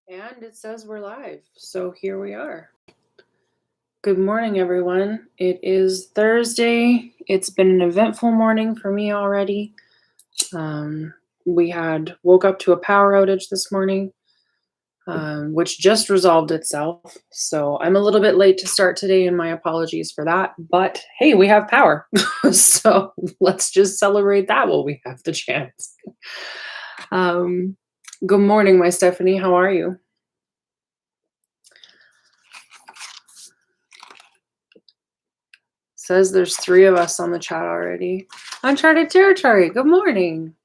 And it says we're live, so here we are. Good morning, everyone. It is Thursday. It's been an eventful morning for me already. We woke up to a power outage this morning, which just resolved itself. So I'm a little bit late to start today, and my apologies for that. But hey, we have power, so let's just celebrate that while we have the chance. Good morning, my Stephanie. How are you? Says there's 3 of us on the chat already. Uncharted Territory, good morning.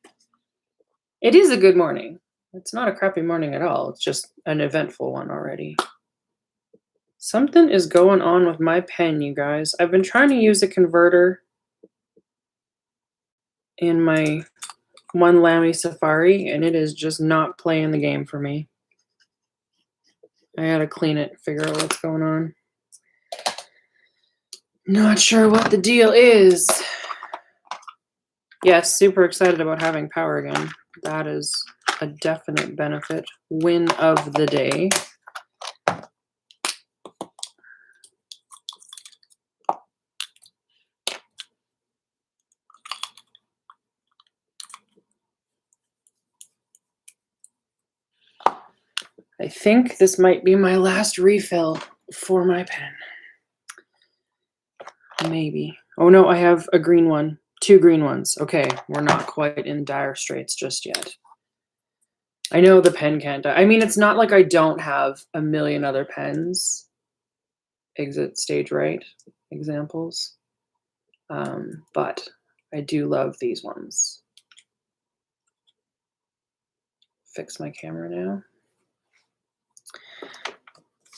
It is a good morning. It's not a crappy morning at all. It's just an eventful one already. Something is going on with my pen, you guys. I've been trying to use a converter in my One Lamy Safari, and it is just not playing the game for me. I gotta clean it, figure out what's going on. Not sure what the deal is. Yes, super excited about having power again. That is a definite benefit. Win of the day. I think this might be my last refill for my pen. Maybe. Oh no, I have a green one. 2 green ones. Okay, we're not quite in dire straits just yet. I know the pen can't die. I mean, it's not like I don't have a million other pens. Exit stage right examples. But I do love these ones. Fix my camera now.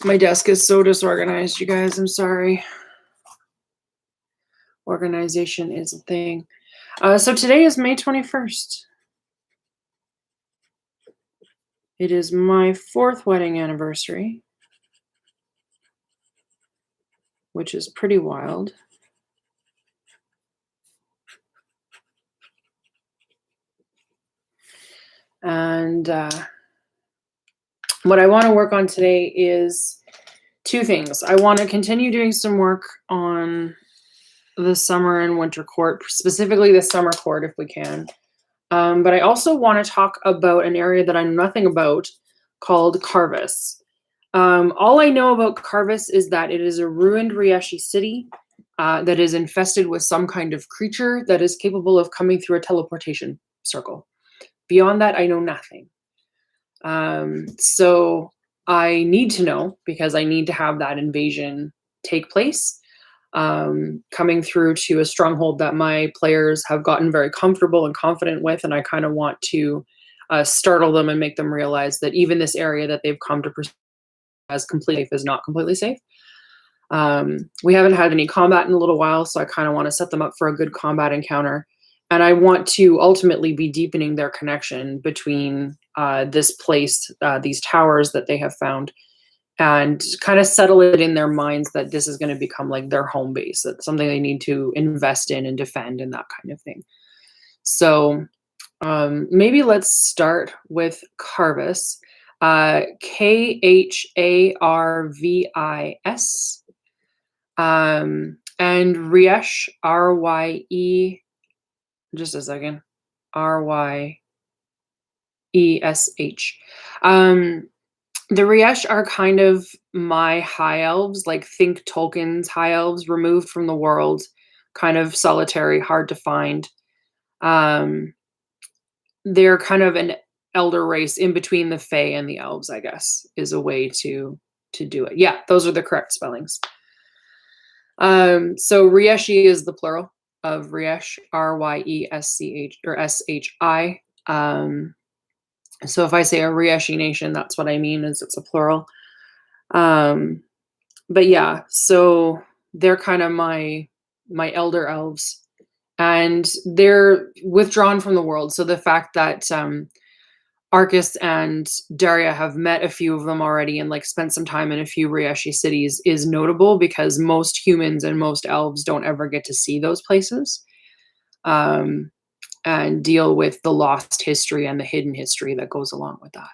My desk is so disorganized, you guys. I'm sorry. Organization is a thing. So today is May 21st. It is my 4th wedding anniversary, which is pretty wild. And what I want to work on today is 2 things. I want to continue doing some work on the summer and winter court, specifically the summer court if we can. But I also want to talk about an area that I know nothing about called Khavis. All I know about Khavis is that it is a ruined Riashi city that is infested with some kind of creature that is capable of coming through a teleportation circle. Beyond that, I know nothing. So I need to know because I need to have that invasion take place. Coming through to a stronghold that my players have gotten very comfortable and confident with, and I kind of want to startle them and make them realize that even this area that they've come to perceive as completely safe is not completely safe. We haven't had any combat in a little while, so I kind of want to set them up for a good combat encounter. And I want to ultimately be deepening their connection between this place, these towers that they have found, and kind of settle it in their minds that this is going to become like their home base. That's something they need to invest in and defend and that kind of thing. So maybe let's start with Khavis. Kharvis. And Ryesh, Rye. Just a second. Ryesh. The Ryesh are kind of my high elves, like think Tolkien's high elves, removed from the world, kind of solitary, hard to find. They're kind of an elder race in between the Fae and the elves, I guess, is a way to do it. Yeah, those are the correct spellings. So Ryeshi is the plural of Ryesh, Ryesch or Shi. So if I say a Ryeshi nation, that's what I mean, is it's a plural. But yeah, so they're kind of my elder elves, and they're withdrawn from the world. So the fact that Arcus and Daria have met a few of them already and like spent some time in a few Ryeshi cities is notable because most humans and most elves don't ever get to see those places. And deal with the lost history and the hidden history that goes along with that.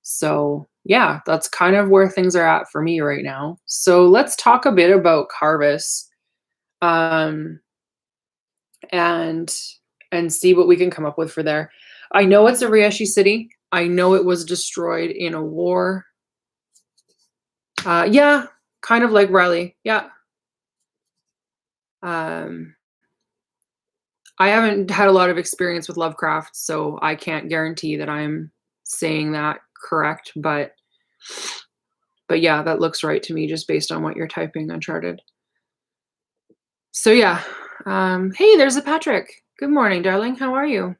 So yeah, that's kind of where things are at for me right now. So let's talk a bit about Carvis, um, and see what we can come up with for there. I know it's a Rieshi city. I know it was destroyed in a war. Yeah, kind of like Riley. Yeah. Um, I haven't had a lot of experience with Lovecraft, so I can't guarantee that I'm saying that correct, but yeah, that looks right to me just based on what you're typing, Uncharted. So yeah, hey, there's a Patrick. Good morning, darling. How are you?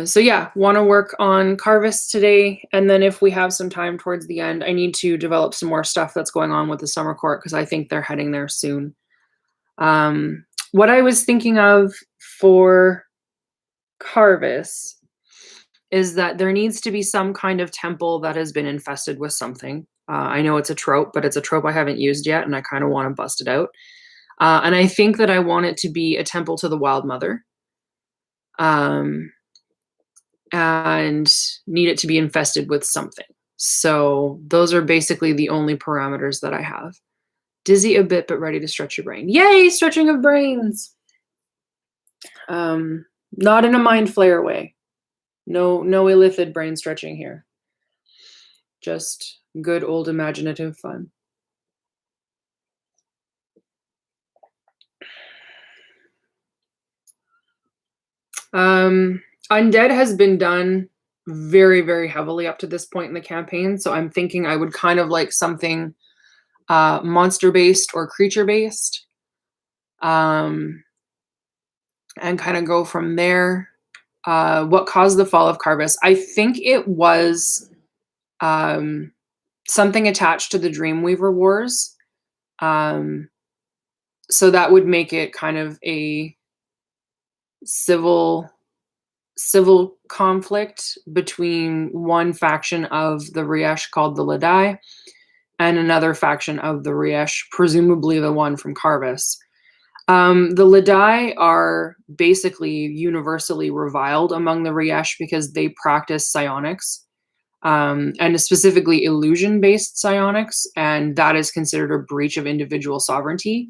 So yeah, want to work on Carvis today, and then if we have some time towards the end, I need to develop some more stuff that's going on with the summer court because I think they're heading there soon. What I was thinking of for Carvis is that there needs to be some kind of temple that has been infested with something. I know it's a trope, but it's a trope I haven't used yet, and I kind of want to bust it out. And I think that I want it to be a temple to the Wild Mother, and need it to be infested with something. So those are basically the only parameters that I have. Dizzy a bit, but ready to stretch your brain. Yay, stretching of brains! Not in a mind flayer way. No illithid brain stretching here. Just good old imaginative fun. Undead has been done very, very heavily up to this point in the campaign, so I'm thinking I would kind of like something monster-based or creature-based, and kind of go from there. What caused the fall of Carvis? I think it was something attached to the Dreamweaver Wars. So that would make it kind of a civil conflict between one faction of the Riesh called the Ladai and another faction of the Riesh, presumably the one from Carvis. The Ladai are basically universally reviled among the Riesh because they practice psionics, and specifically illusion-based psionics, and that is considered a breach of individual sovereignty,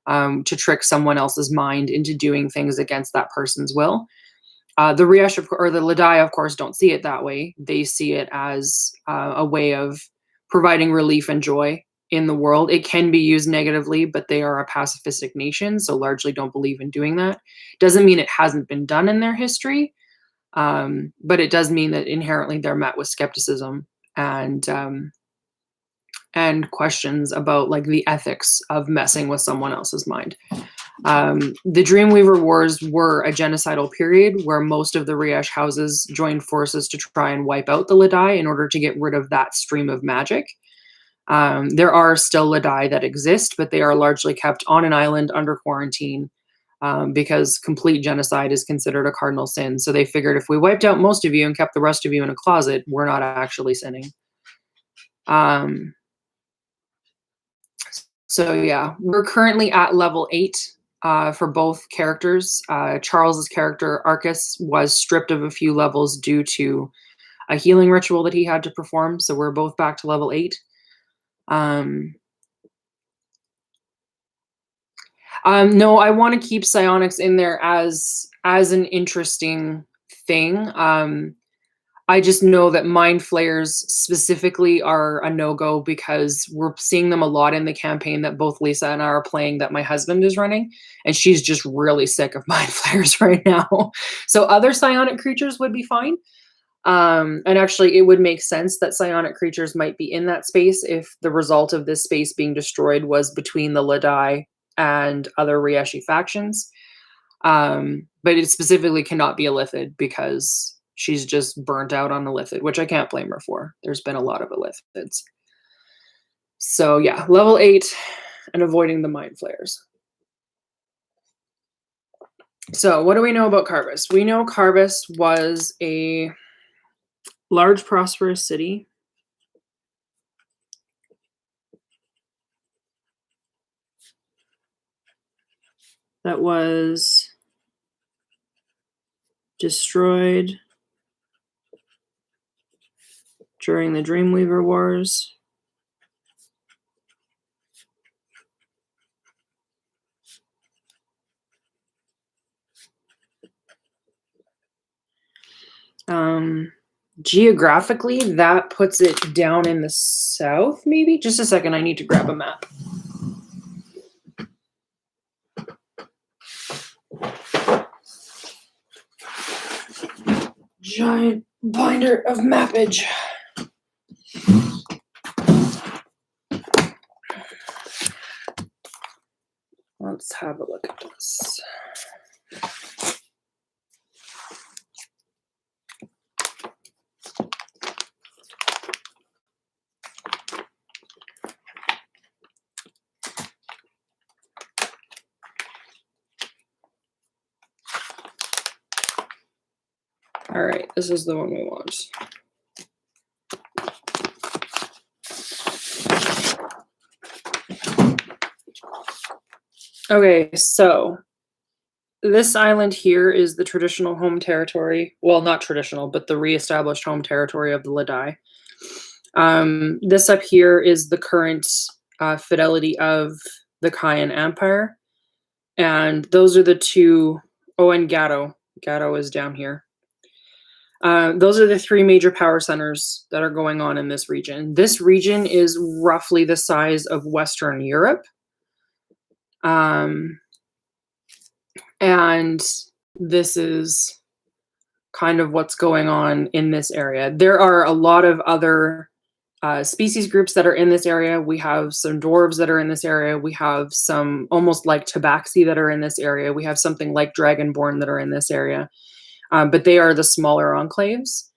to trick someone else's mind into doing things against that person's will. The Riesh or the Ladai, of course, don't see it that way. They see it as a way of providing relief and joy in the world. It can be used negatively, but they are a pacifistic nation, so largely don't believe in doing that. Doesn't mean it hasn't been done in their history, but it does mean that inherently they're met with skepticism and questions about like the ethics of messing with someone else's mind. The Dreamweaver Wars were a genocidal period where most of the Riesh houses joined forces to try and wipe out the Ladai in order to get rid of that stream of magic. There are still Ladai that exist, but they are largely kept on an island under quarantine, because complete genocide is considered a cardinal sin. So they figured if we wiped out most of you and kept the rest of you in a closet, we're not actually sinning. So yeah, we're currently at level 8 for both characters. Charles's character, Arcus, was stripped of a few levels due to a healing ritual that he had to perform, so we're both back to level 8. No, I want to keep psionics in there as an interesting thing. I just know that mind flayers specifically are a no-go because we're seeing them a lot in the campaign that both Lisa and I are playing that my husband is running, and she's just really sick of mind flayers right now. So other psionic creatures would be fine. And actually, it would make sense that psionic creatures might be in that space if the result of this space being destroyed was between the Ladai and other Rieshi factions. But it specifically cannot be illithid because she's just burnt out on illithid, which I can't blame her for. There's been a lot of illithids. So yeah, level 8 and avoiding the mind flayers. So what do we know about Carvis? We know Carvis was a large, prosperous city that was destroyed during the Dreamweaver Wars. Geographically, that puts it down in the south, maybe? Just a second, I need to grab a map. Giant binder of mappage. Let's have a look at this. All right, this is the one we want. Okay, so this island here is the traditional home territory. Well, not traditional, but the reestablished home territory of the Ladai. This up here is the current fidelity of the Kayan Empire. And those are the two, oh, and Gatto. Gatto is down here. Those are the three major power centers that are going on in this region. This region is roughly the size of Western Europe. And this is kind of what's going on in this area. There are a lot of other species groups that are in this area. We have some dwarves that are in this area. We have some almost like tabaxi that are in this area. We have something like dragonborn that are in this area. But they are the smaller enclaves.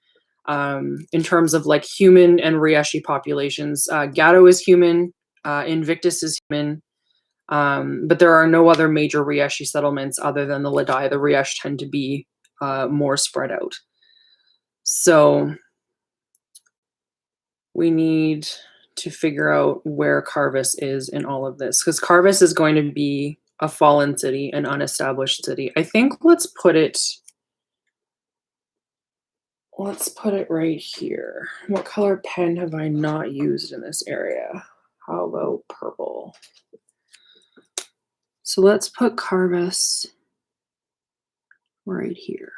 In terms of like human and Rieshi populations, Gatto is human, Invictus is human, but there are no other major Rieshi settlements other than the Ladai. The Riesh tend to be more spread out. So we need to figure out where Khavis is in all of this, because Khavis is going to be a fallen city, an unestablished city. I think let's put it right here. What color pen have I not used in this area? How about purple? So let's put Khavis right here.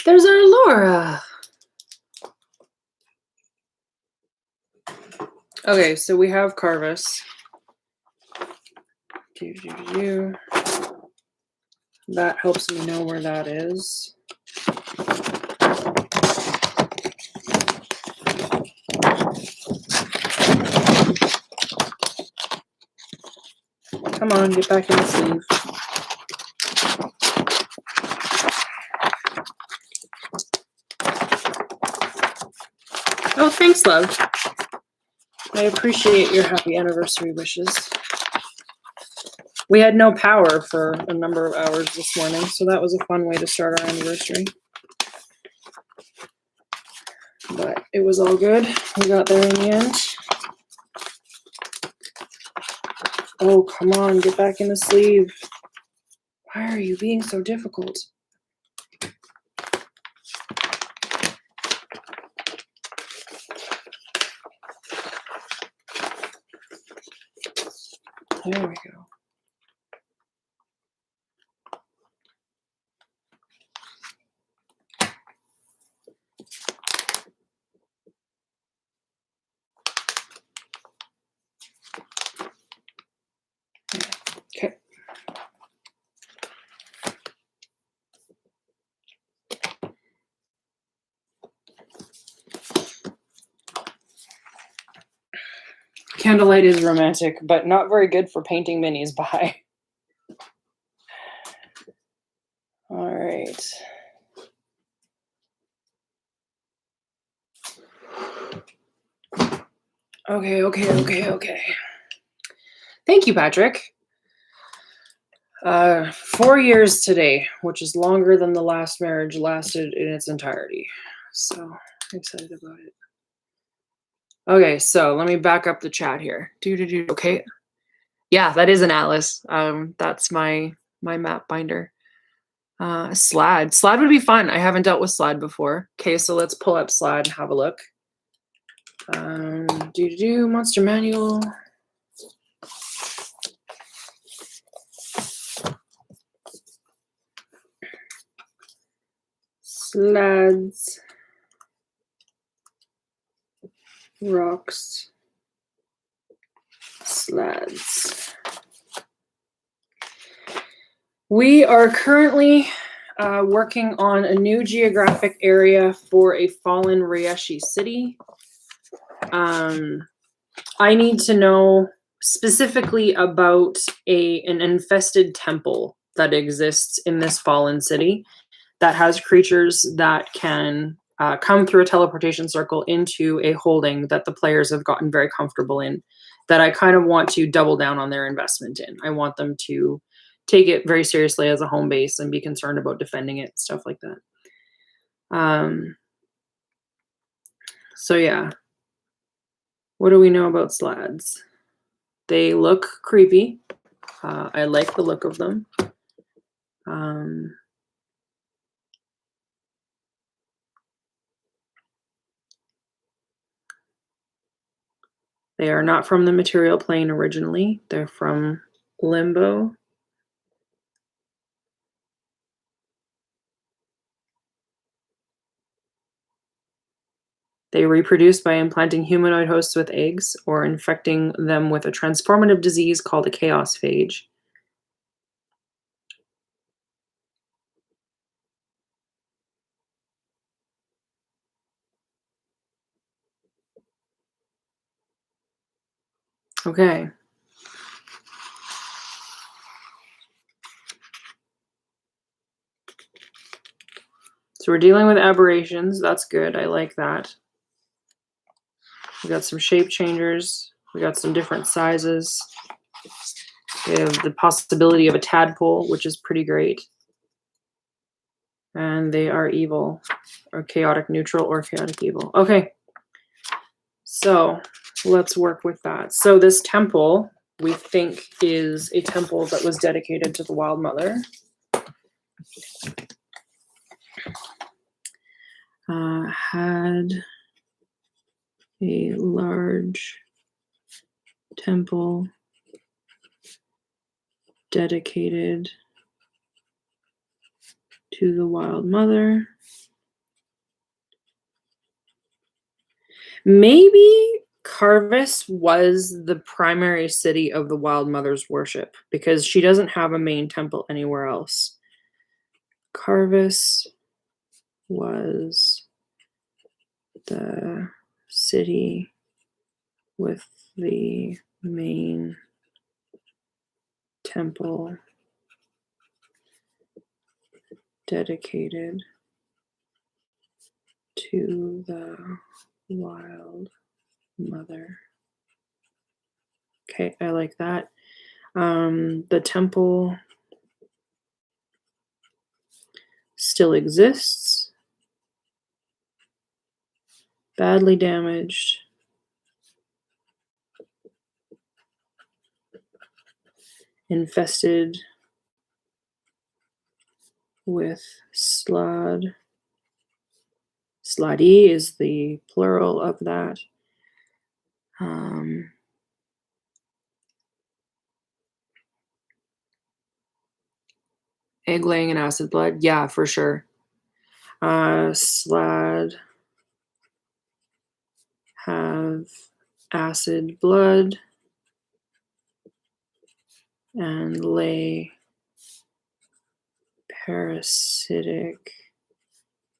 There's our Laura. Okay, so we have Khavis. That helps me know where that is. Come on, get back in the sleeve. Oh, thanks, love. I appreciate your happy anniversary wishes. We had no power for a number of hours this morning, so that was a fun way to start our anniversary. But it was all good. We got there in the end. Oh, come on, get back in the sleeve. Why are you being so difficult? There we go. Okay. Candlelight is romantic, but not very good for painting minis by. All right. Okay. Thank you, Patrick. 4 years today, which is longer than the last marriage lasted in its entirety. So excited about it. Okay, so let me back up the chat here. Okay. Yeah, that is an atlas. That's my map binder. Slad. Slad would be fun. I haven't dealt with Slad before. Okay, so let's pull up Slad and have a look. Monster manual. Slads. Rocks. Slads. We are currently working on a new geographic area for a fallen Rieshi city. I need to know specifically about an infested temple that exists in this fallen city that has creatures that can come through a teleportation circle into a holding that the players have gotten very comfortable in, that I kind of want to double down on their investment in. I want them to take it very seriously as a home base and be concerned about defending it, stuff like that. So yeah. What do we know about Slads? They look creepy. I like the look of them. They are not from the material plane originally. They're from Limbo. They reproduce by implanting humanoid hosts with eggs or infecting them with a transformative disease called a chaos phage. Okay. So we're dealing with aberrations. That's good. I like that. We got some shape changers. We got some different sizes. We have the possibility of a tadpole, which is pretty great. And they are evil, or chaotic neutral, or chaotic evil. Okay. So let's work with that. So this temple, we think, is a temple that was dedicated to the Wild Mother. Had a large temple dedicated to the Wild Mother. Maybe Khavis was the primary city of the Wild Mother's worship because she doesn't have a main temple anywhere else. Khavis was the city with the main temple dedicated to the Wild Mother. Okay, I like that. The temple still exists. Badly damaged. Infested with slad. Sladdy is the plural of that. Egg laying and acid blood. Yeah, for sure. Slad have acid blood and lay parasitic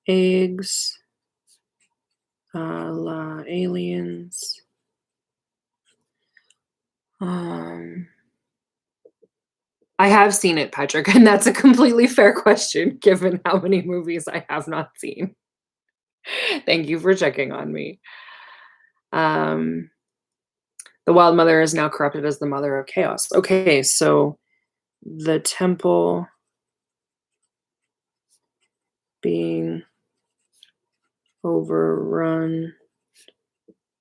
eggs a la aliens. I have seen it, Patrick, and that's a completely fair question given how many movies I have not seen. Thank you for checking on me. Um, the Wild Mother is now corrupted as the Mother of Chaos. Okay, so the temple being overrun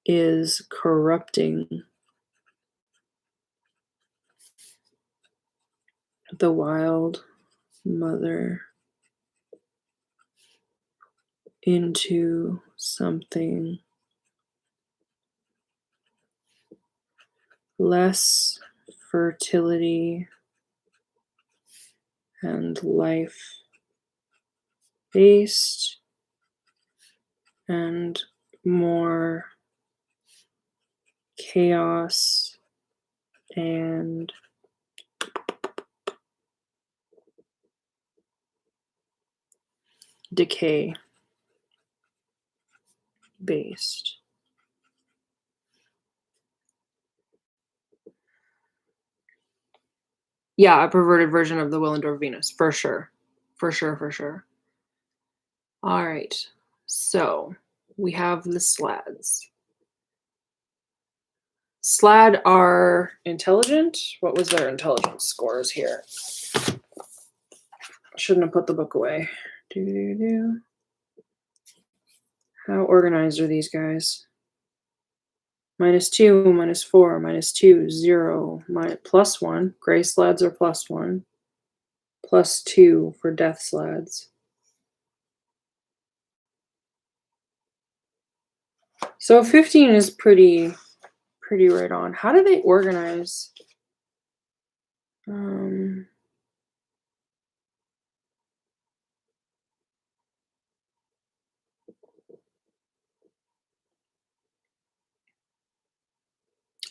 is corrupting the Wild Mother into something less fertility and life based and more chaos and decay based. Yeah, a perverted version of the Willendorf Venus, for sure. For sure, for sure. All right. So we have the slads. Slad are intelligent. What was their intelligence scores here? Shouldn't have put the book away. How organized are these guys? -2, -4, -2, 0, +1. Gray slads are +1. +2 for death slads. So 15 is pretty right on. How do they organize?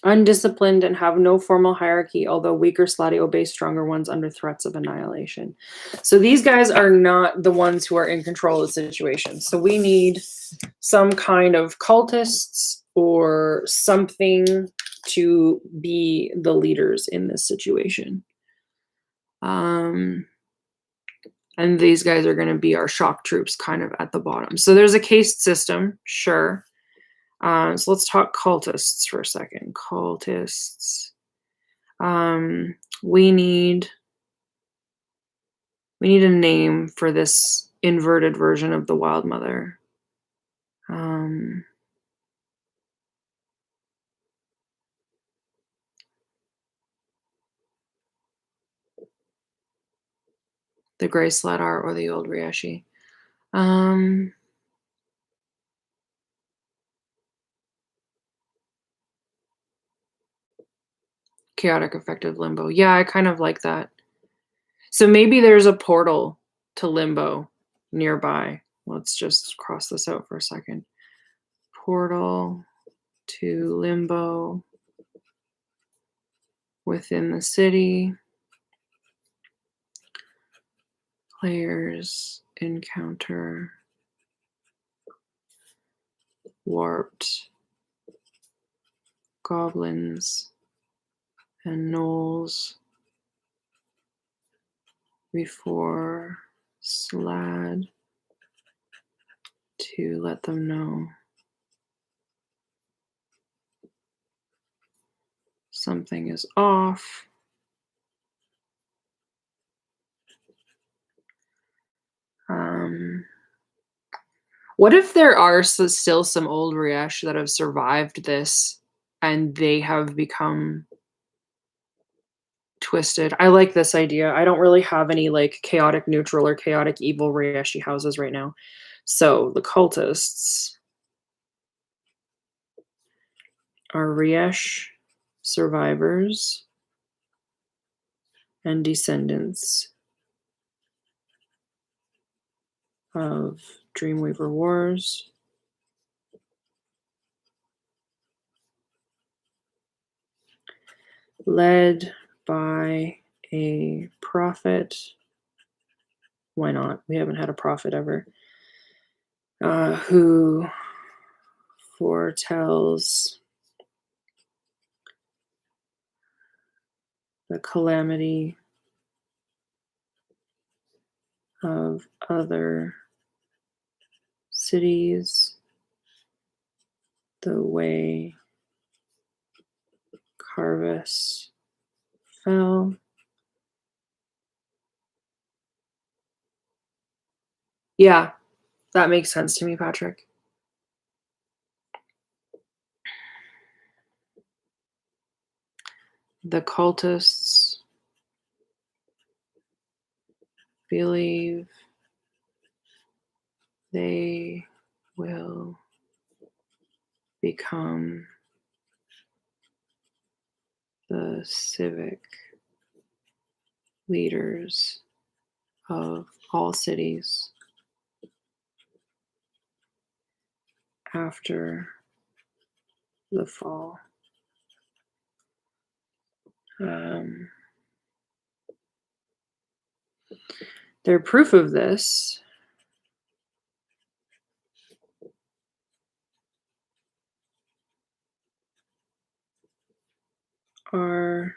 Undisciplined and have no formal hierarchy, although weaker slati obey stronger ones under threats of annihilation. So these guys are not the ones who are in control of the situation. So we need some kind of cultists or something to be the leaders in this situation. And these guys are going to be our shock troops kind of at the bottom. So there's a caste system, sure. So let's talk cultists for a second. Cultists. We need a name for this inverted version of the Wild Mother. The Gray Sladar or the Old Rieshi. Chaotic Effective Limbo. Yeah, I kind of like that. So maybe there's a portal to Limbo nearby. Let's just cross this out for a second. Portal to Limbo within the city. Players encounter warped goblins and gnolls before Slad to let them know something is off. What if there are still some old Riesh that have survived this and they have become twisted? I like this idea. I don't really have any like chaotic neutral or chaotic evil Rieshi houses right now. So the cultists are Riesh survivors and descendants of Dreamweaver Wars. Led by a prophet. Why not? We haven't had a prophet ever. Who foretells the calamity of other cities the way Khavis fell. Yeah, that makes sense to me, Patrick. The cultists believe they will become the civic leaders of all cities after the fall. Their proof of this are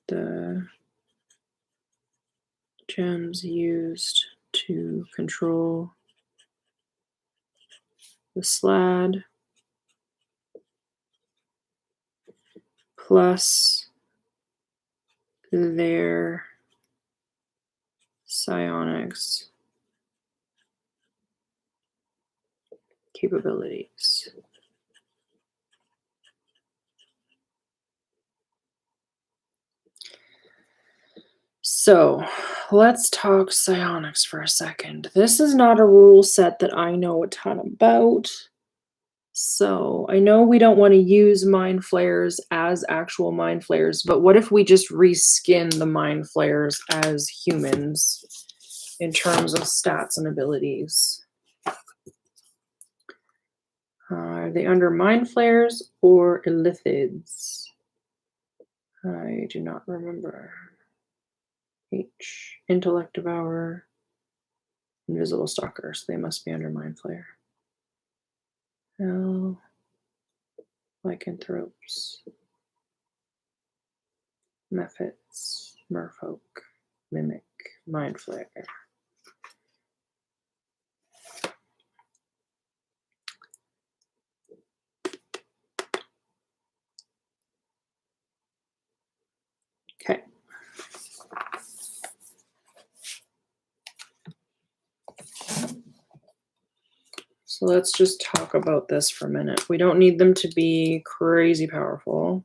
the gems used to control the SLAD plus their psionics capabilities. So let's talk psionics for a second. This is not a rule set that I know a ton about. So I know we don't want to use mind flayers as actual mind flayers, but what if we just reskin the mind flayers as humans in terms of stats and abilities? Are they under mind flayers or illithids? I do not remember. H. Intellect Devourer. Invisible Stalker, so they must be under mind flayer. L. Lycanthropes. Mephits. Merfolk. Mimic. Mind flayer. Okay. So let's just talk about this for a minute. We don't need them to be crazy powerful.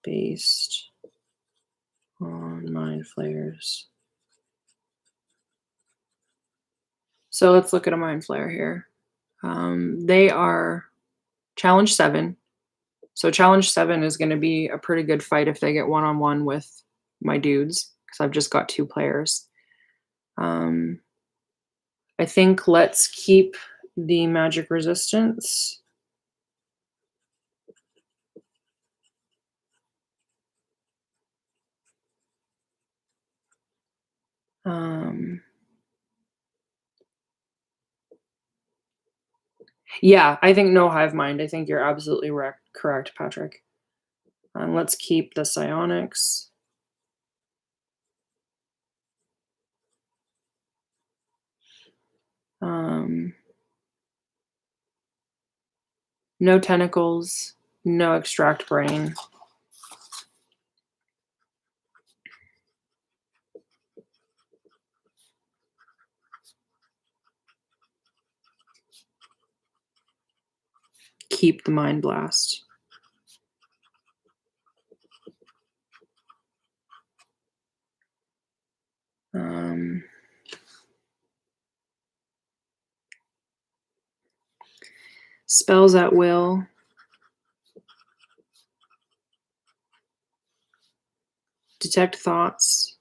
Based on mind flayers. So let's look at a mind flayer here. They are challenge 7. So challenge 7 is going to be a pretty good fight if they get one-on-one with my dudes, because I've just got 2 players. I think let's keep the magic resistance. Yeah, I think no hive mind. I think you're absolutely correct, Patrick. Let's keep the psionics. No tentacles, no extract brain. Keep the mind blast. Spells at will. Detect thoughts.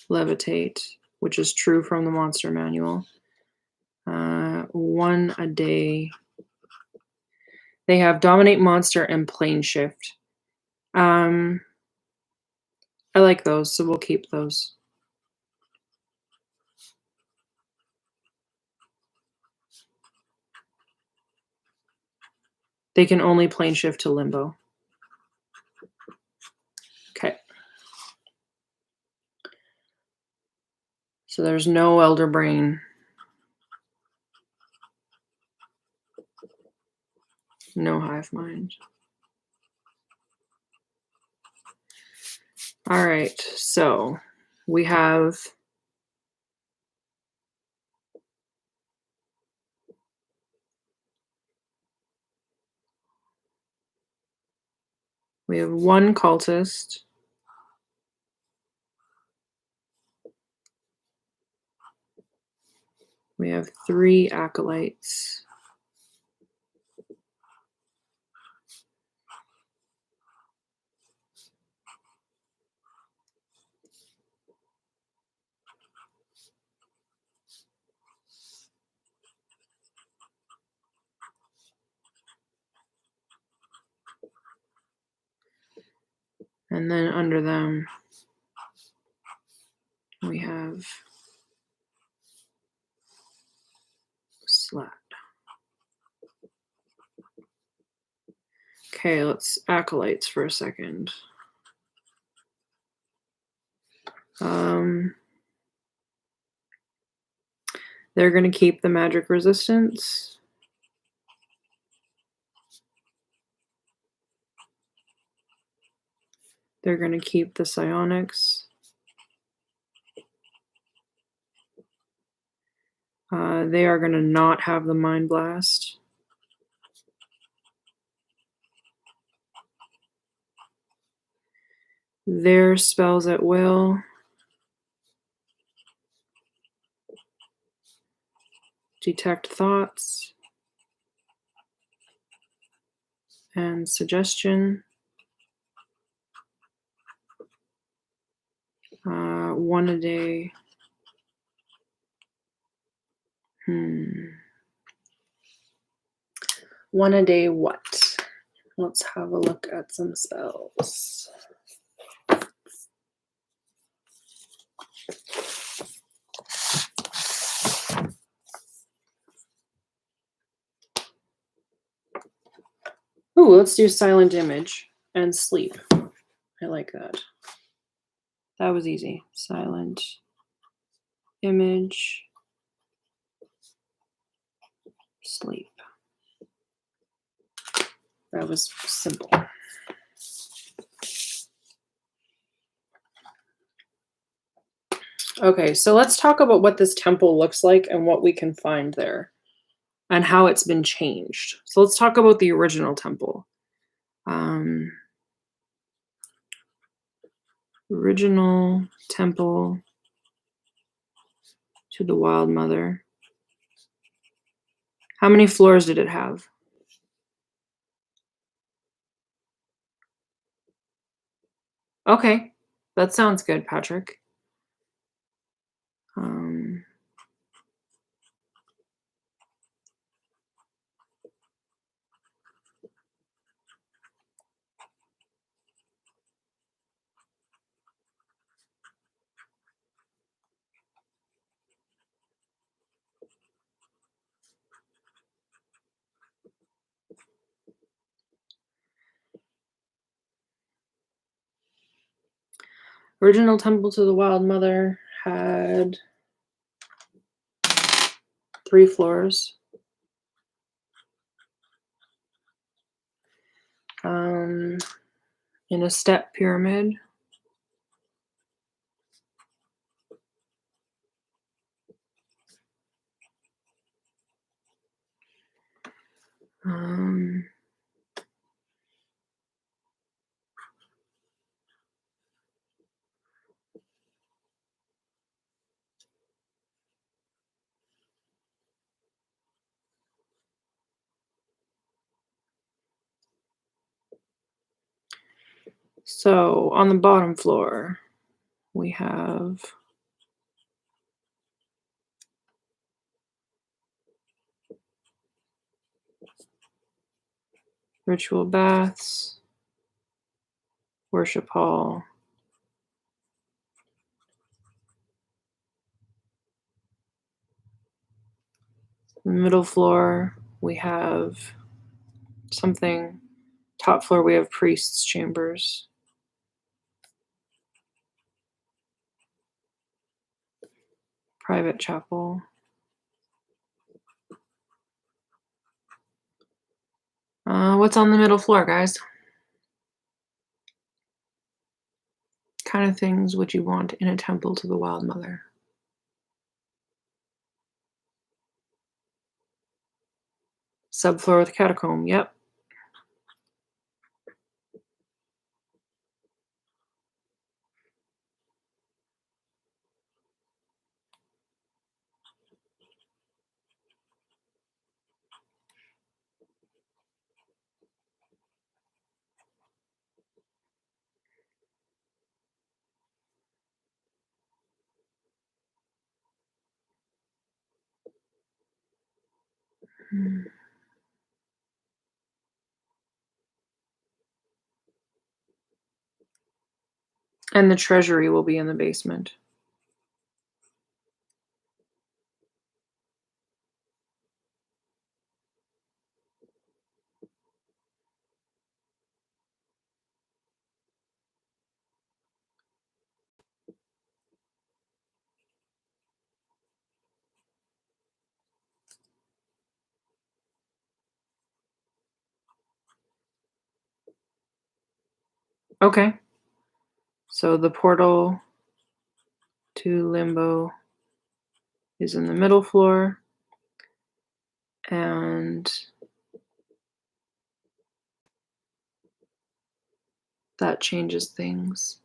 Levitate, which is true from the monster manual. 1 a day. They have dominate monster and plane shift. I like those, so we'll keep those. They can only plane shift to limbo. So there's no elder brain. No hive mind. All right, so we have one cultist. We have 3 acolytes. And then under them, we have Slat. Okay, let's acolytes for a second. They're going to keep the magic resistance. They're going to keep the psionics. They are going to not have the mind blast. Their spells at will. Detect thoughts. And suggestion. 1 a day. One a day what? Let's have a look at some spells. Ooh, let's do silent image and sleep. I like that. That was easy. Silent image, sleep. That was simple. Okay, so let's talk about what this temple looks like and what we can find there and how it's been changed. So let's talk about the original temple. Original temple to the Wild Mother. How many floors did it have? Okay, that sounds good, Patrick. Original temple to the Wild Mother had 3 floors. In a step pyramid. So on the bottom floor, we have ritual baths, worship hall, middle floor, we have something. Top floor, we have priests' chambers. Private chapel. What's on the middle floor, guys? What kind of things would you want in a temple to the Wild Mother? Subfloor with catacomb, yep. And the treasury will be in the basement. Okay. So the portal to Limbo is in the middle floor. And that changes things.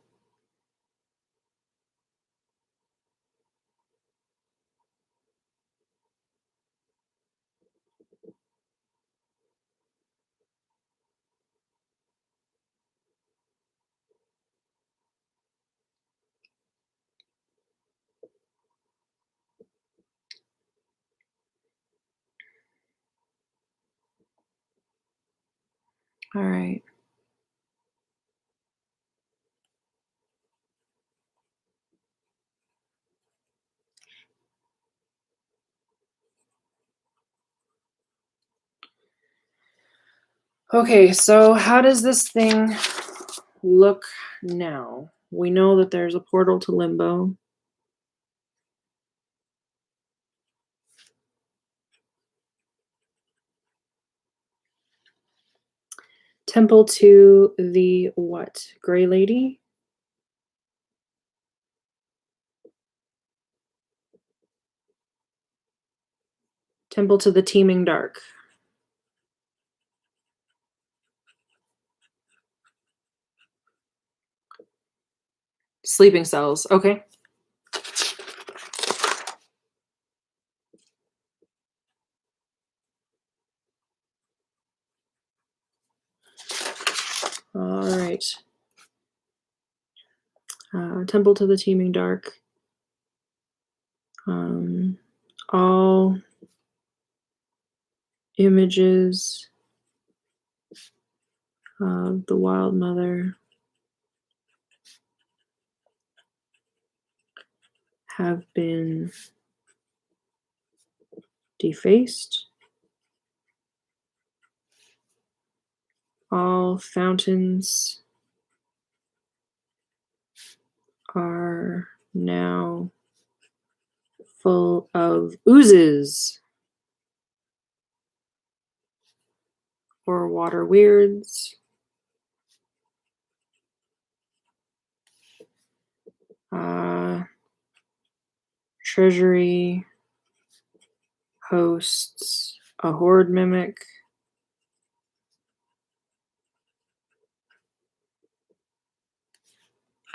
All right. Okay, so how does this thing look now? We know that there's a portal to Limbo. Temple to the what? Gray Lady? Temple to the Teeming Dark. Sleeping cells. Okay. All right. Temple to the Teeming Dark. All images of the Wild Mother have been defaced. All fountains are now full of oozes or water weirds. Treasury hosts a horde mimic.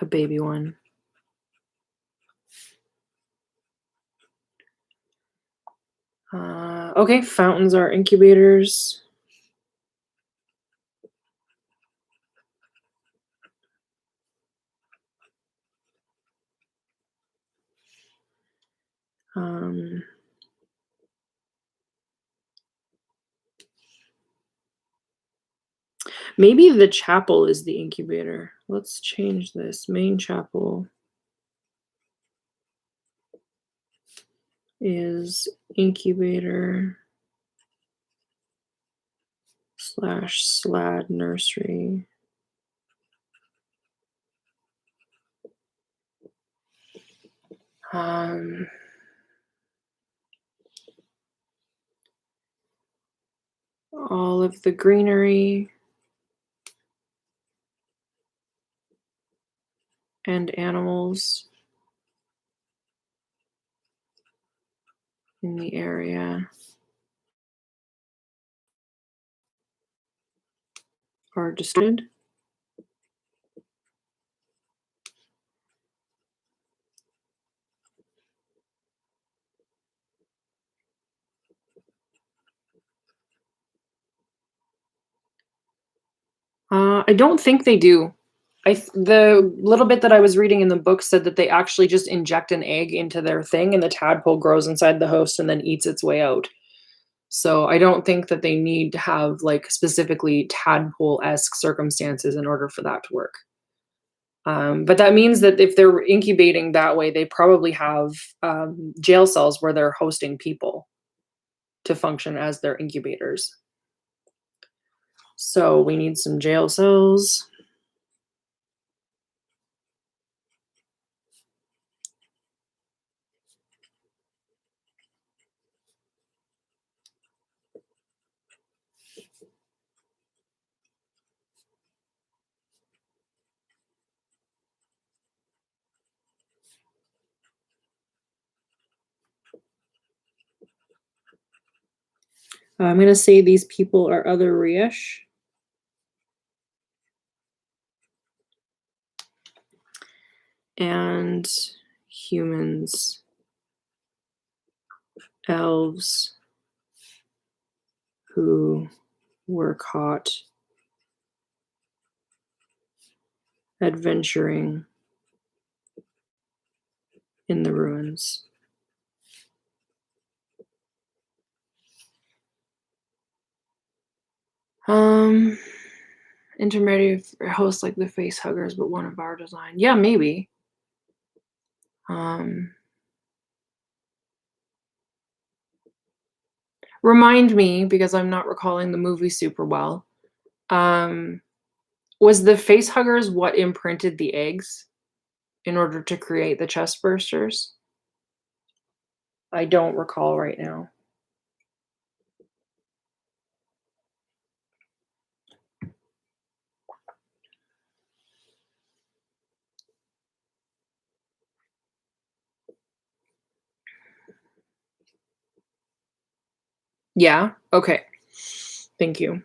A baby one. Okay, fountains are incubators. Maybe the chapel is the incubator. Let's change this. Main chapel is incubator / slad nursery. all of the greenery and animals in the area are distorted. I don't think they do. The little bit that I was reading in the book said that they actually just inject an egg into their thing and the tadpole grows inside the host and then eats its way out. So I don't think that they need to have like specifically tadpole-esque circumstances in order for that to work. But that means that if they're incubating that way, they probably have jail cells where they're hosting people to function as their incubators. So we need some jail cells. I'm going to say these people are other-ish. And humans, elves who were caught adventuring in the ruins. Intermediate hosts like the face huggers, but one of our design. Yeah, maybe. Remind me, because I'm not recalling the movie super well. Was the face huggers what imprinted the eggs in order to create the chest bursters? I don't recall right now. Yeah? Okay. Thank you.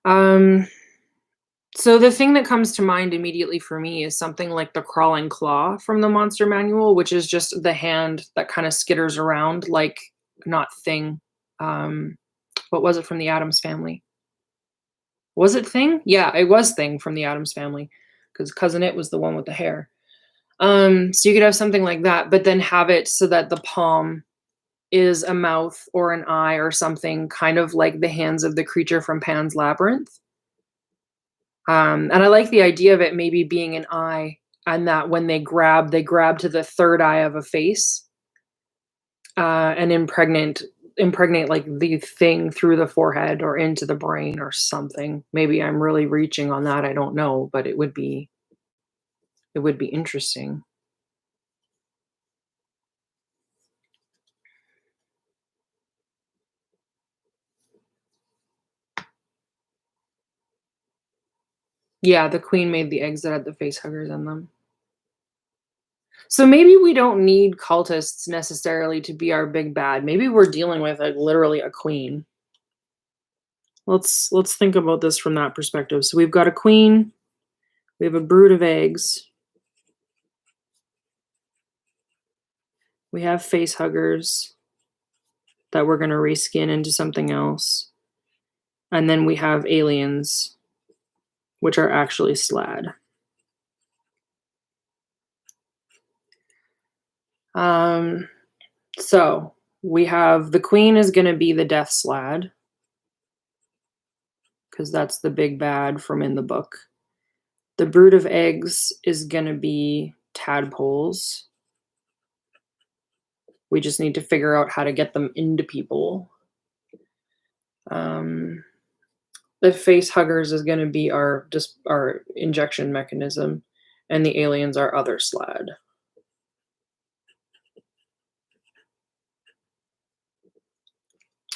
So the thing that comes to mind immediately for me is something like the crawling claw from the monster manual, which is just the hand that kind of skitters around like not Thing. What was it from the Addams Family? Was it Thing? Yeah, it was Thing from the Addams Family because Cousin It was the one with the hair. So you could have something like that, but then have it so that the palm is a mouth or an eye or something, kind of like the hands of the creature from Pan's Labyrinth. And I like the idea of it maybe being an eye, and that when they grab to the third eye of a face, and impregnate like the thing through the forehead or into the brain or something. Maybe I'm really reaching on that. I don't know, but it would be interesting. Yeah, the queen made the eggs that had the face huggers in them. So maybe we don't need cultists necessarily to be our big bad. Maybe we're dealing with literally a queen. Let's think about this from that perspective. So we've got a queen, we have a brood of eggs, we have face huggers that we're going to reskin into something else, and then we have aliens, which are actually Slad. So we have the queen is going to be the death Slad, because that's the big bad from in the book. The brood of eggs is going to be tadpoles. We just need to figure out how to get them into people. The face huggers is going to be our injection mechanism, and the aliens are other Slad.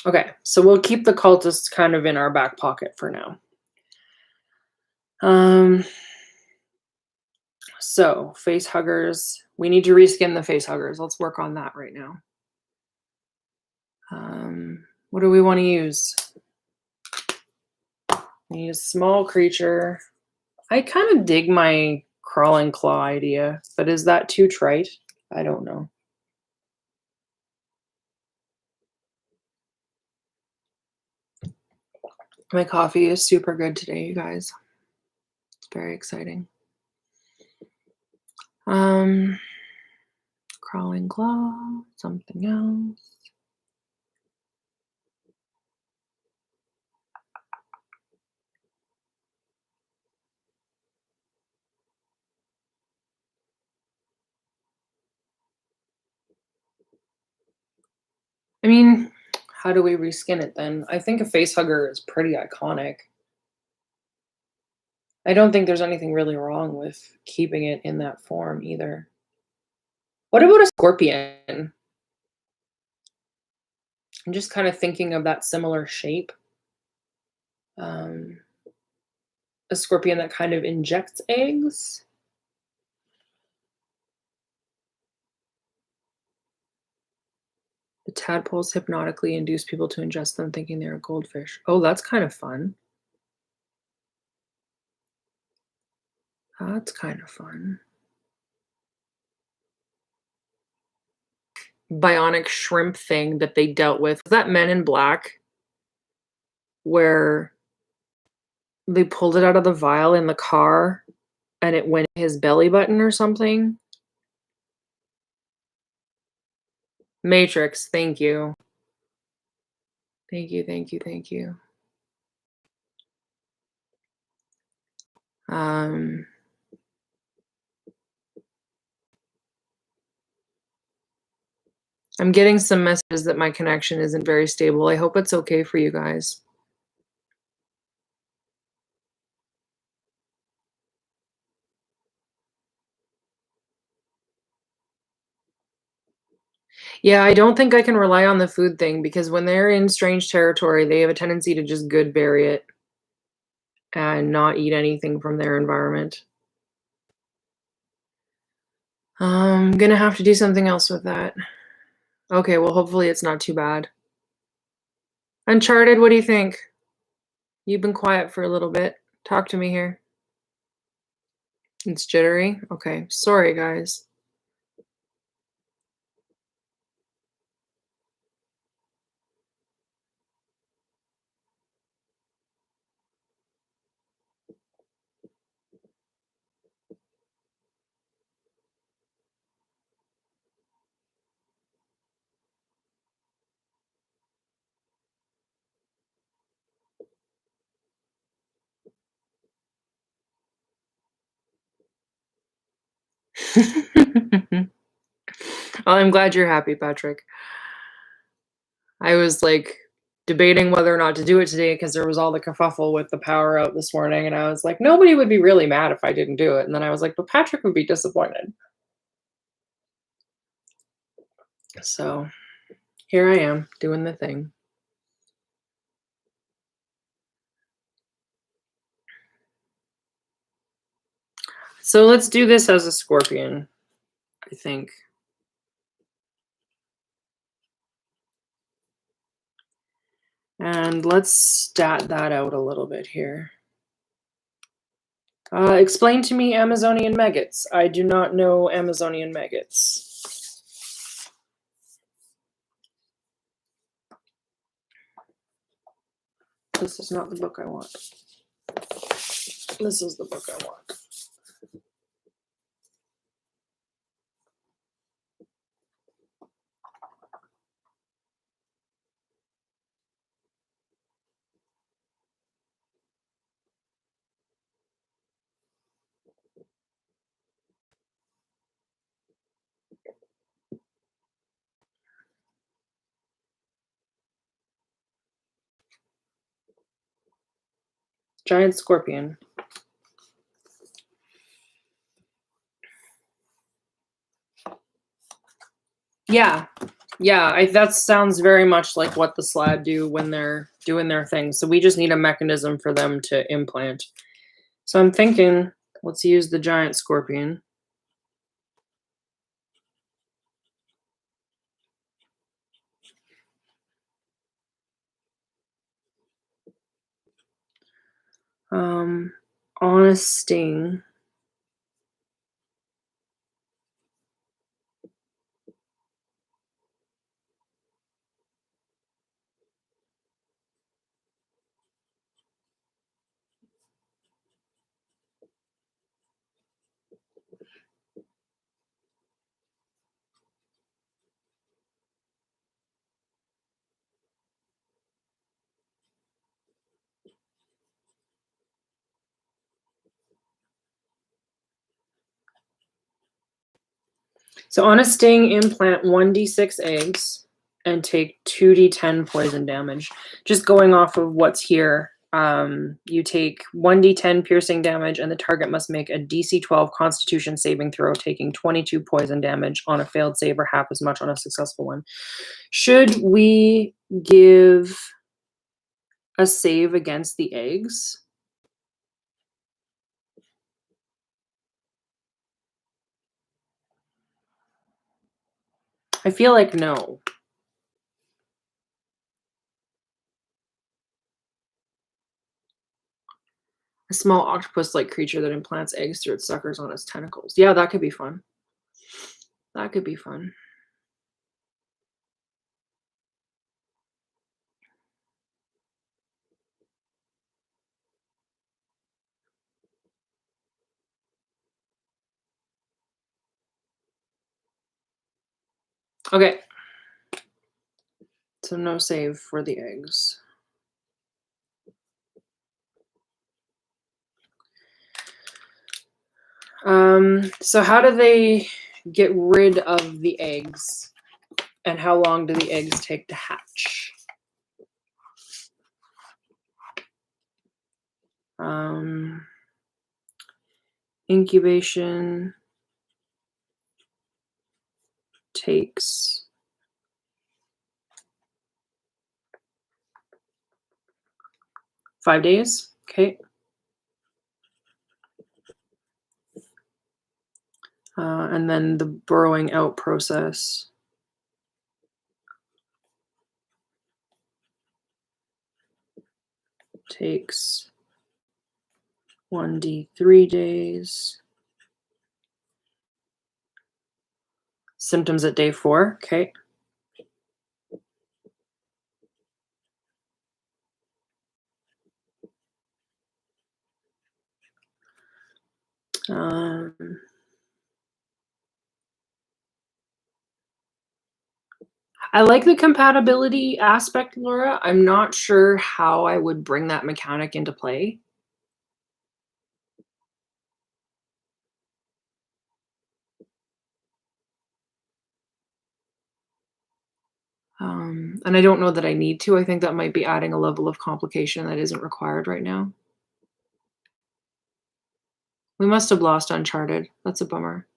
Okay, so we'll keep the cultists kind of in our back pocket for now. So face huggers, we need to reskin the face huggers. Let's work on that right now. What do we want to use? We need a small creature. I kind of dig my crawling claw idea, but is that too trite? I don't know. My coffee is super good today, you guys. It's very exciting. Crawling claw, something else. I mean, how do we reskin it then? I think a face hugger is pretty iconic. I don't think there's anything really wrong with keeping it in that form either. What about a scorpion? I'm just kind of thinking of that similar shape. A scorpion that kind of injects eggs. The tadpoles hypnotically induce people to ingest them thinking they're a goldfish. Oh, that's kind of fun. That's kind of fun. Bionic shrimp thing that they dealt with. Was that Men in Black? Where they pulled it out of the vial in the car and it went in his belly button or something? Matrix, thank you. Thank you, thank you, thank you. I'm getting some messages that my connection isn't very stable. I hope it's okay for you guys. Yeah, I don't think I can rely on the food thing because when they're in strange territory, they have a tendency to just good bury it and not eat anything from their environment. I'm gonna have to do something else with that. Okay, well, hopefully it's not too bad. Uncharted, what do you think? You've been quiet for a little bit. Talk to me here. It's jittery? Okay, sorry, guys. Well, I'm glad you're happy, Patrick. I was like debating whether or not to do it today because there was all the kerfuffle with the power out this morning, and I was like, nobody would be really mad if I didn't do it. And then I was like, but Patrick would be disappointed. So here I am doing the thing. So let's do this as a scorpion, I think. And let's stat that out a little bit here. Explain to me Amazonian maggots. I do not know Amazonian maggots. This is not the book I want. This is the book I want. Giant scorpion. Yeah, Yeah, that sounds very much like what the slab do when they're doing their thing. So we just need a mechanism for them to implant. So I'm thinking, let's use the giant scorpion. On a sting. So on a sting, implant 1d6 eggs and take 2d10 poison damage. Just going off of what's here, you take 1d10 piercing damage, and the target must make a DC 12 Constitution saving throw, taking 22 poison damage on a failed save or half as much on a successful one. Should we give a save against the eggs? I feel like no. A small octopus-like creature that implants eggs through its suckers on its tentacles. Yeah, that could be fun. That could be fun. Okay. So no save for the eggs. So how do they get rid of the eggs? And how long do the eggs take to hatch? Incubation takes 5 days. Okay. And then the burrowing out process takes 1d3 days. Symptoms at day 4. Okay. I like the compatibility aspect, Laura. I'm not sure how I would bring that mechanic into play. And I don't know that I need to. I think that might be adding a level of complication that isn't required right now. We must have lost Uncharted. That's a bummer.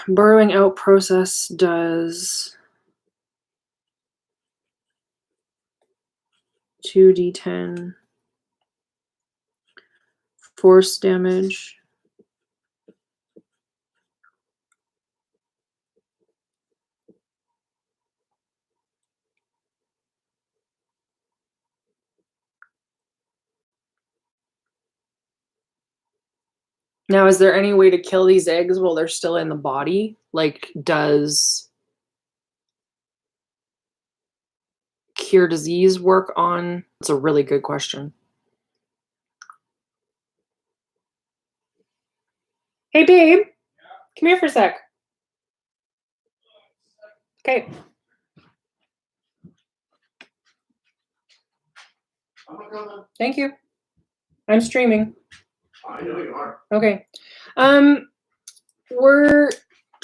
Burrowing out process does 2d10 force damage. Now, is there any way to kill these eggs while they're still in the body? Like, does cure disease work on? That's a really good question. Hey, babe. Come here for a sec. Okay. Thank you. I'm streaming. I know you are. Okay. We're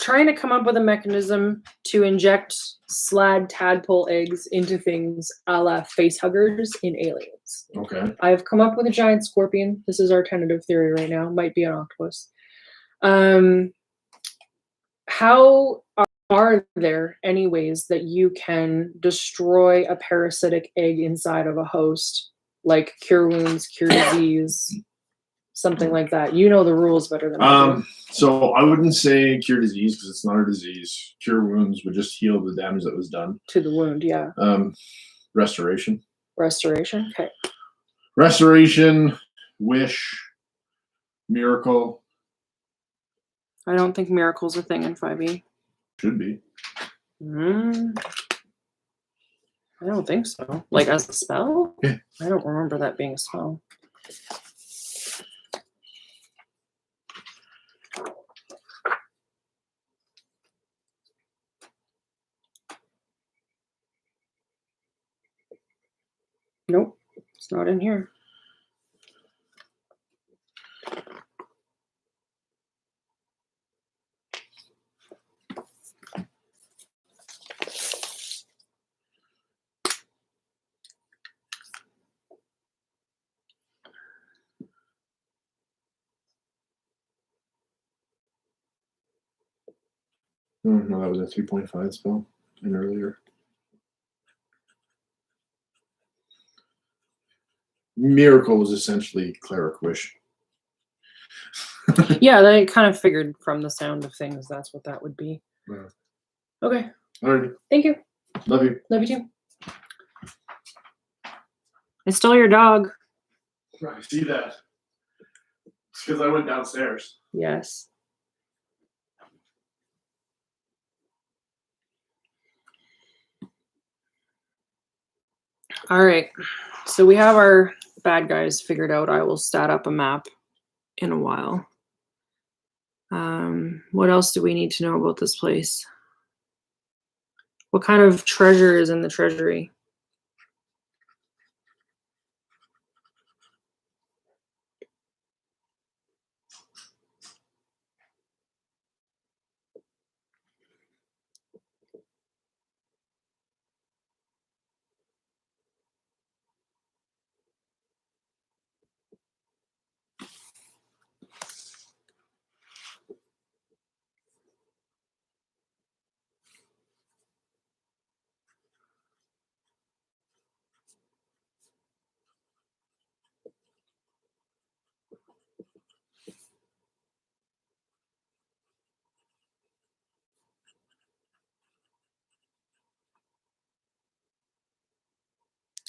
trying to come up with a mechanism to inject slad tadpole eggs into things a la facehuggers in Aliens. Okay. I've come up with a giant scorpion. This is our tentative theory right now. Might be an octopus. How are there any ways that you can destroy a parasitic egg inside of a host, like cure wounds, cure disease, something like that? You know the rules better than I do. So I wouldn't say cure disease because it's not a disease. Cure wounds would just heal the damage that was done. To the wound, yeah. Restoration. Restoration, okay. Restoration, wish, miracle. I don't think miracle's a thing in 5e. Should be. I don't think so. Like as a spell? Yeah. I don't remember that being a spell. Nope, it's not in here. No, that was a 3.5 spell and earlier. Miracle was essentially cleric wish. Yeah, I kind of figured from the sound of things that's what that would be. Yeah. Okay. All right. Thank you. Love you. Love you too. I stole your dog. I see that. It's because I went downstairs. Yes. All right. So we have our bad guys figured out. I will stat up a map in a while. What else do we need to know about this place? What kind of treasure is in the treasury?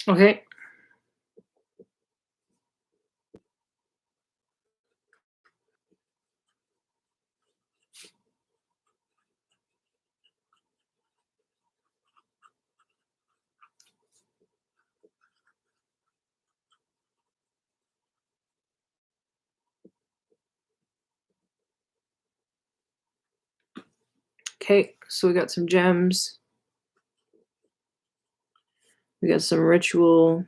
Okay. Okay, so we got some gems. We got some ritual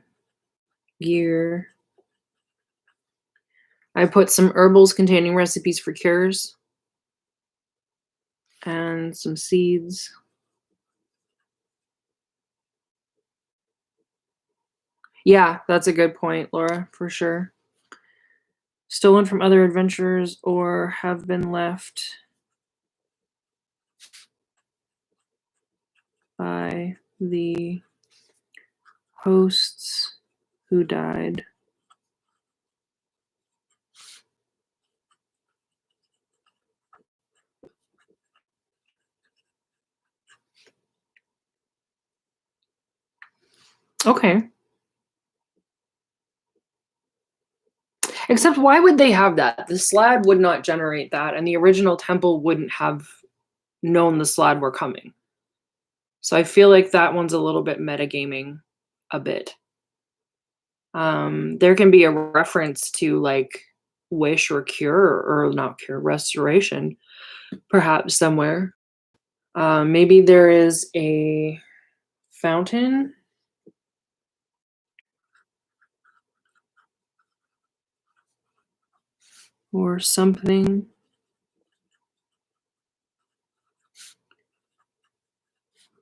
gear. I put some herbals containing recipes for cures. And some seeds. Yeah, that's a good point, Laura, for sure. Stolen from other adventurers or have been left by the hosts who died. Okay. Except why would they have that? The slad would not generate that, and the original temple wouldn't have known the slad were coming. So I feel like that one's a little bit metagaming a bit. There can be a reference to like wish or cure, or not cure, restoration, perhaps somewhere. Maybe there is a fountain. Or something.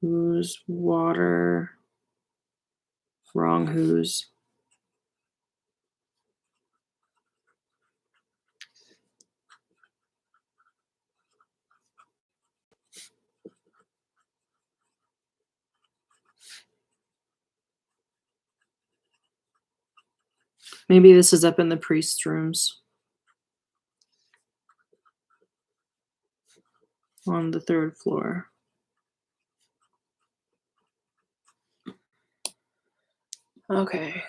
Whose water? Wrong whose. Maybe this is up in the priest's rooms. On the 3rd floor. Okay.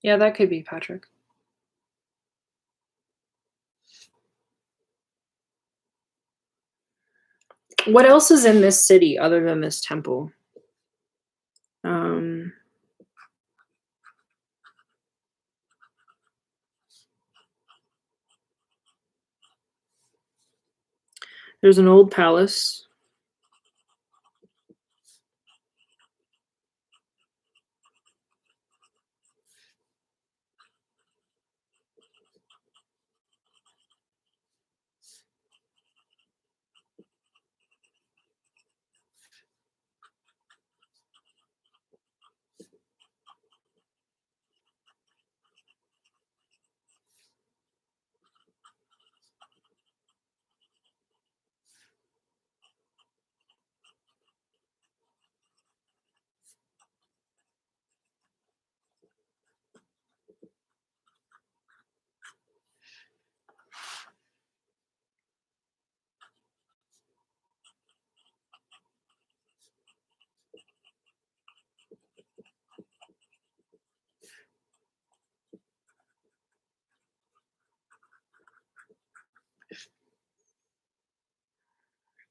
Yeah, that could be Patrick. What else is in this city other than this temple? There's an old palace.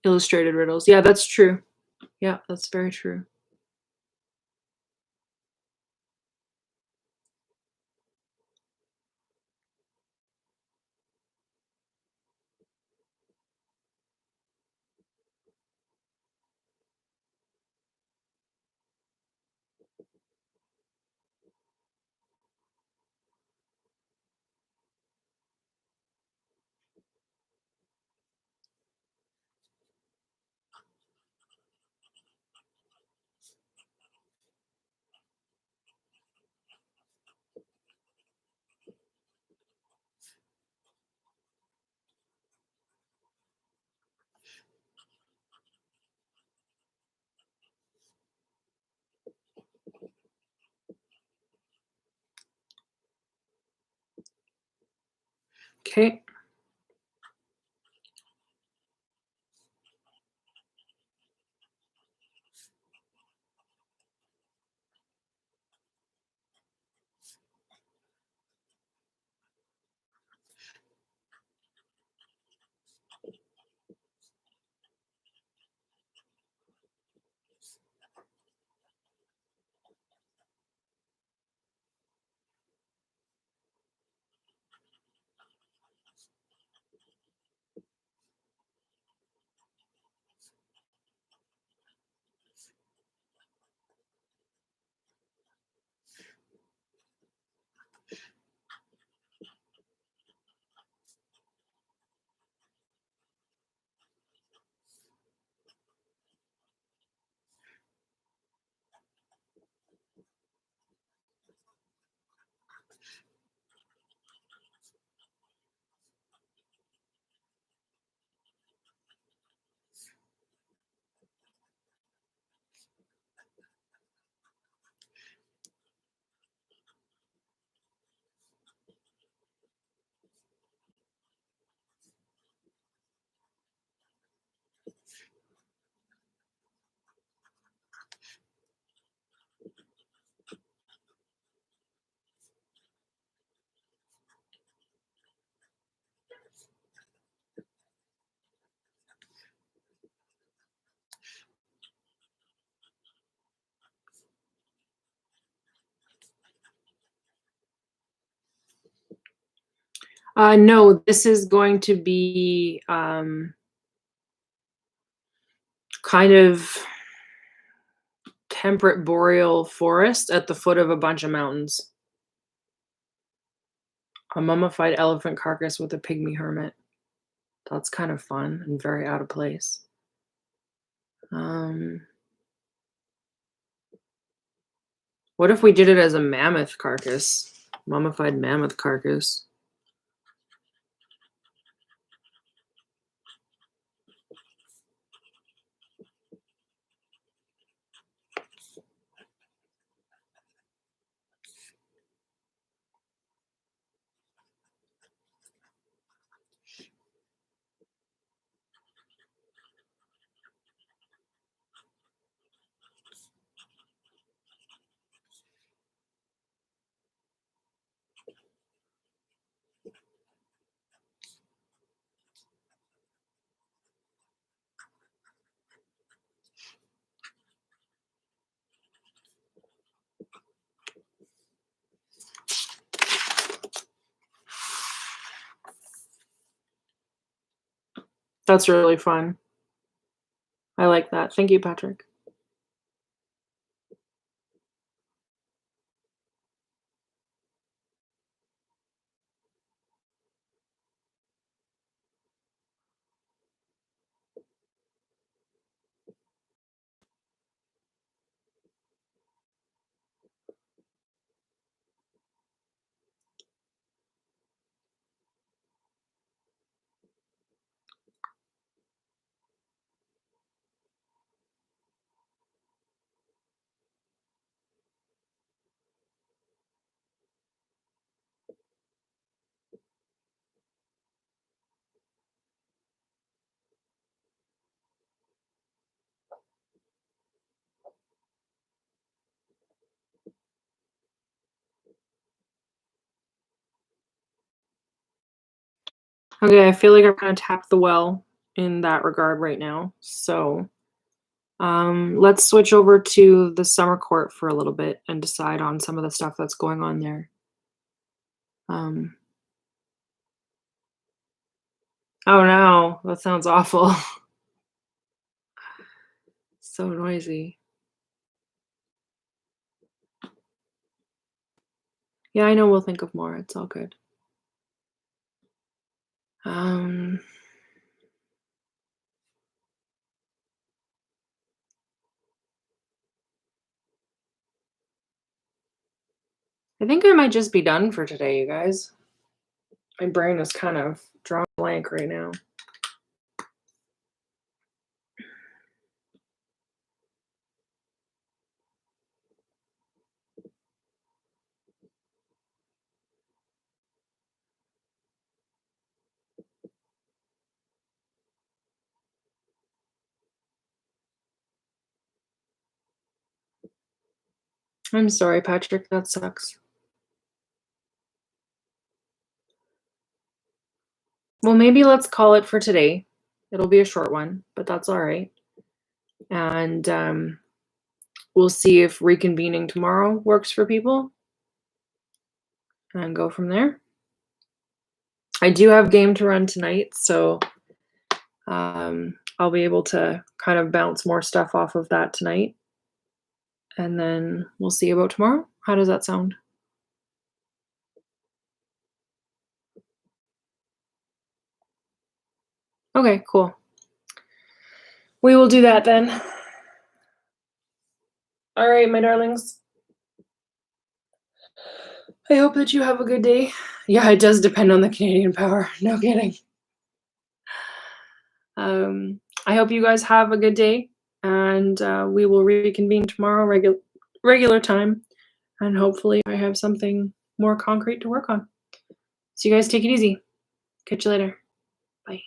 Illustrated riddles. Yeah, that's true. Yeah, that's very true. Okay. No, this is going to be kind of temperate boreal forest at the foot of a bunch of mountains. A mummified elephant carcass with a pygmy hermit. That's kind of fun and very out of place. What if we did it as a mammoth carcass? Mummified mammoth carcass. That's really fun. I like that. Thank you, Patrick. Okay, I feel like I'm gonna tap the well in that regard right now. So let's switch over to the summer court for a little bit and decide on some of the stuff that's going on there. Oh no, that sounds awful. So noisy. Yeah, I know we'll think of more. It's all good. I think I might just be done for today, you guys. My brain is kind of drawn blank right now. I'm sorry, Patrick. That sucks. Well, maybe let's call it for today. It'll be a short one, but that's all right. And we'll see if reconvening tomorrow works for people and go from there. I do have game to run tonight, so I'll be able to kind of bounce more stuff off of that tonight. And then we'll see about tomorrow. How does that sound? Okay, cool. We will do that then. All right, my darlings. I hope that you have a good day. Yeah, it does depend on the Canadian power. No kidding. I hope you guys have a good day, and we will reconvene tomorrow, regular time, and hopefully I have something more concrete to work on. So you guys take it easy. Catch you later. Bye.